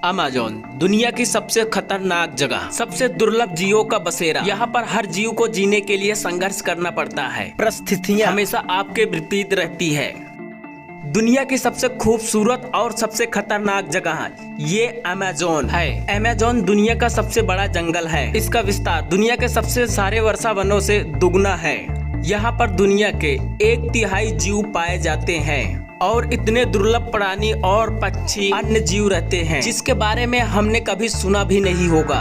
Amazon दुनिया की सबसे खतरनाक जगह, सबसे दुर्लभ जीवों का बसेरा। यहाँ पर हर जीव को जीने के लिए संघर्ष करना पड़ता है। परिस्थितियाँ हमेशा आपके विपरीत रहती है। दुनिया की सबसे खूबसूरत और सबसे खतरनाक जगह ये अमेज़न है। अमेज़न दुनिया का सबसे बड़ा जंगल है। इसका विस्तार दुनिया के सबसे सारे वर्षा वनों से दुगना है। यहाँ पर दुनिया के 1/3 जीव पाए जाते हैं और इतने दुर्लभ प्राणी और पक्षी अन्य जीव रहते हैं जिसके बारे में हमने कभी सुना भी नहीं होगा।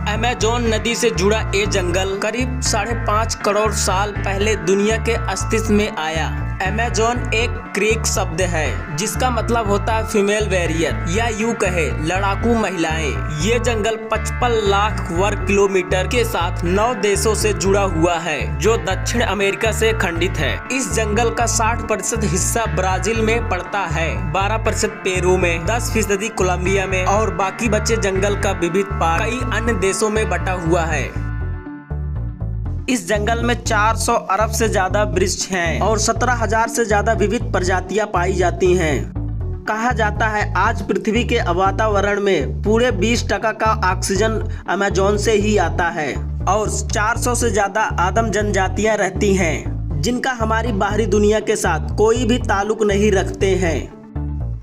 अमेज़न नदी से जुड़ा ये जंगल करीब 5.5 करोड़ साल पहले दुनिया के अस्तित्व में आया। अमेज़न एक ग्रीक शब्द है जिसका मतलब होता है फीमेल वॉरियर या यूं कहे लड़ाकू महिलाएं। ये जंगल 55 लाख वर्ग किलोमीटर के साथ 9 देशों से जुड़ा हुआ है जो दक्षिण अमेरिका से खंडित है। इस जंगल का 60% हिस्सा ब्राजील में पड़ता है, 12% पेरू में, 10% कोलंबिया में और बाकी बचे जंगल का विविध पार्ट कई अन्य देशों में बटा हुआ है। इस जंगल में 400 अरब से ज्यादा वृक्ष हैं और 17,000 से ज्यादा विविध प्रजातियां पाई जाती हैं। कहा जाता है आज पृथ्वी के वातावरण में पूरे 20% का ऑक्सीजन अमेज़न से ही आता है और 400 से ज्यादा आदम जनजातियां रहती हैं जिनका हमारी बाहरी दुनिया के साथ कोई भी ताल्लुक नहीं रखते हैं।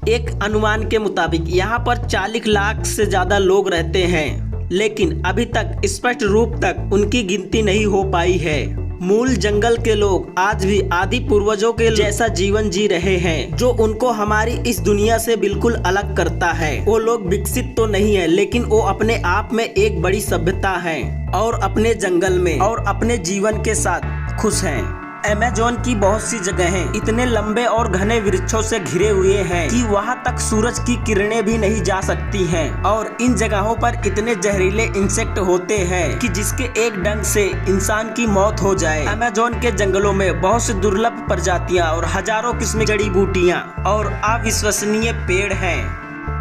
एक अनुमान के मुताबिक यहाँ पर 40 लाख से ज्यादा लोग रहते हैं, लेकिन अभी तक स्पष्ट रूप तक उनकी गिनती नहीं हो पाई है। मूल जंगल के लोग आज भी आदि पूर्वजों के जैसा जीवन जी रहे हैं जो उनको हमारी इस दुनिया से बिल्कुल अलग करता है। वो लोग विकसित तो नहीं है, लेकिन वो अपने आप में एक बड़ी सभ्यता है और अपने जंगल में और अपने जीवन के साथ खुश हैं। अमेज़न की बहुत सी जगहें इतने लंबे और घने वृक्षों से घिरे हुए हैं कि वहां तक सूरज की किरणें भी नहीं जा सकती हैं और इन जगहों पर इतने जहरीले इंसेक्ट होते हैं कि जिसके एक डंक से इंसान की मौत हो जाए। अमेज़न के जंगलों में बहुत सी दुर्लभ प्रजातियां और हजारों किस्म की जड़ी बूटियां और अविश्वसनीय पेड़ हैं।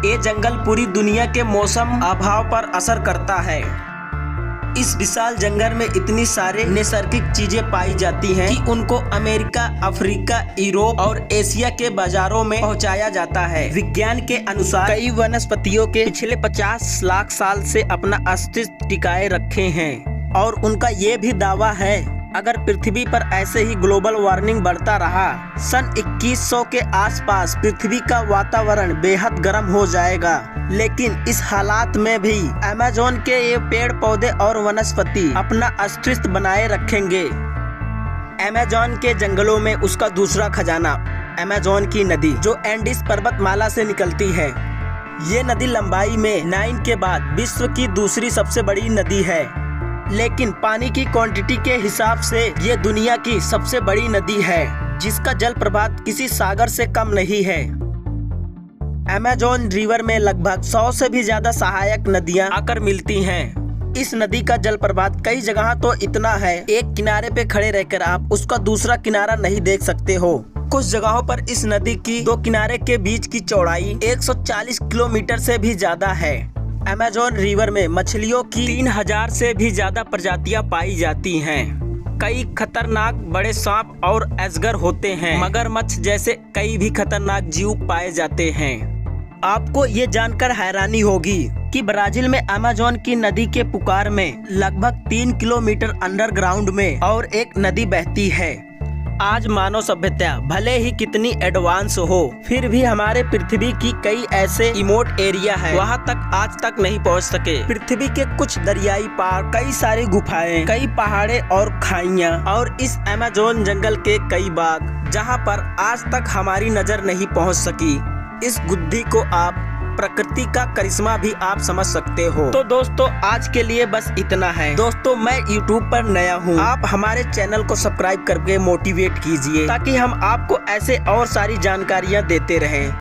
ये जंगल पूरी दुनिया के मौसम अभाव पर असर करता है। इस विशाल जंगल में इतनी सारे नैसर्गिक चीजें पाई जाती हैं कि उनको अमेरिका, अफ्रीका, यूरोप और एशिया के बाजारों में पहुंचाया जाता है। विज्ञान के अनुसार कई वनस्पतियों के पिछले 50 लाख साल से अपना अस्तित्व टिकाए रखे हैं और उनका ये भी दावा है अगर पृथ्वी पर ऐसे ही ग्लोबल वार्मिंग बढ़ता रहा सन 2100 के आसपास पृथ्वी का वातावरण बेहद गर्म हो जाएगा। लेकिन इस हालात में भी अमेज़न के ये पेड़ पौधे और वनस्पति अपना अस्तित्व बनाए रखेंगे। अमेज़न के जंगलों में उसका दूसरा खजाना अमेज़न की नदी जो एंडीज पर्वतमाला से निकलती है। ये नदी लंबाई में नाइल के बाद विश्व की दूसरी सबसे बड़ी नदी है, लेकिन पानी की क्वांटिटी के हिसाब से ये दुनिया की सबसे बड़ी नदी है जिसका जल प्रवाह किसी सागर से कम नहीं है। अमेज़न रिवर में लगभग 100 से भी ज्यादा सहायक नदियां आकर मिलती हैं। इस नदी का जल प्रवाह कई जगह तो इतना है एक किनारे पे खड़े रहकर आप उसका दूसरा किनारा नहीं देख सकते हो। कुछ जगहों पर इस नदी की 2 किनारे के बीच की चौड़ाई 140 किलोमीटर से भी ज्यादा है। अमेज़न रिवर में मछलियों की 3000 से भी ज्यादा प्रजातियां पाई जाती हैं। कई खतरनाक बड़े सांप और अजगर होते हैं। मगरमच्छ जैसे कई भी खतरनाक जीव पाए जाते हैं। आपको ये जानकर हैरानी होगी कि ब्राजील में अमेज़न की नदी के पुकार में लगभग 3 किलोमीटर अंडरग्राउंड में और एक नदी बहती है। आज मानव सभ्यता भले ही कितनी एडवांस हो, फिर भी हमारे पृथ्वी की कई ऐसे रिमोट एरिया है वहाँ तक आज तक नहीं पहुँच सके। पृथ्वी के कुछ दरियाई पार, कई सारी गुफाएं, कई पहाड़े और खाइयाँ और इस अमेज़न जंगल के कई बाग जहाँ पर आज तक हमारी नजर नहीं पहुँच सकी। इस बुद्धि को आप प्रकृति का करिश्मा भी आप समझ सकते हो। तो दोस्तों आज के लिए बस इतना है। दोस्तों मैं YouTube पर नया हूँ, आप हमारे चैनल को सब्सक्राइब करके मोटिवेट कीजिए ताकि हम आपको ऐसे और सारी जानकारियाँ देते रहें।